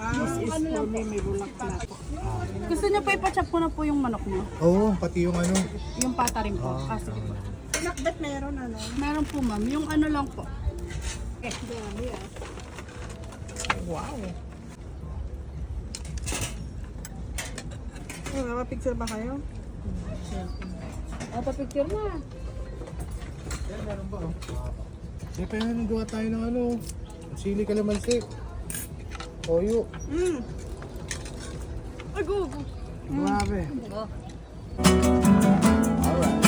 Ano lang po, may bulak-bulak. Gusto niyo pa ipachop ko na po yung manok niyo? Oo, pati yung ano. Yung pata rin po. Sige po. Nakbat meron ano? Meron po ma'am. Yung ano lang po. Grabe ah. Wow. Nakapicture ba kayo? Picture na. Yan, meron ba? Eh, kaya nagawa tayo ng ano. Sili kalamansi. Toyo. Ay, go. Grabe. Go. Alright.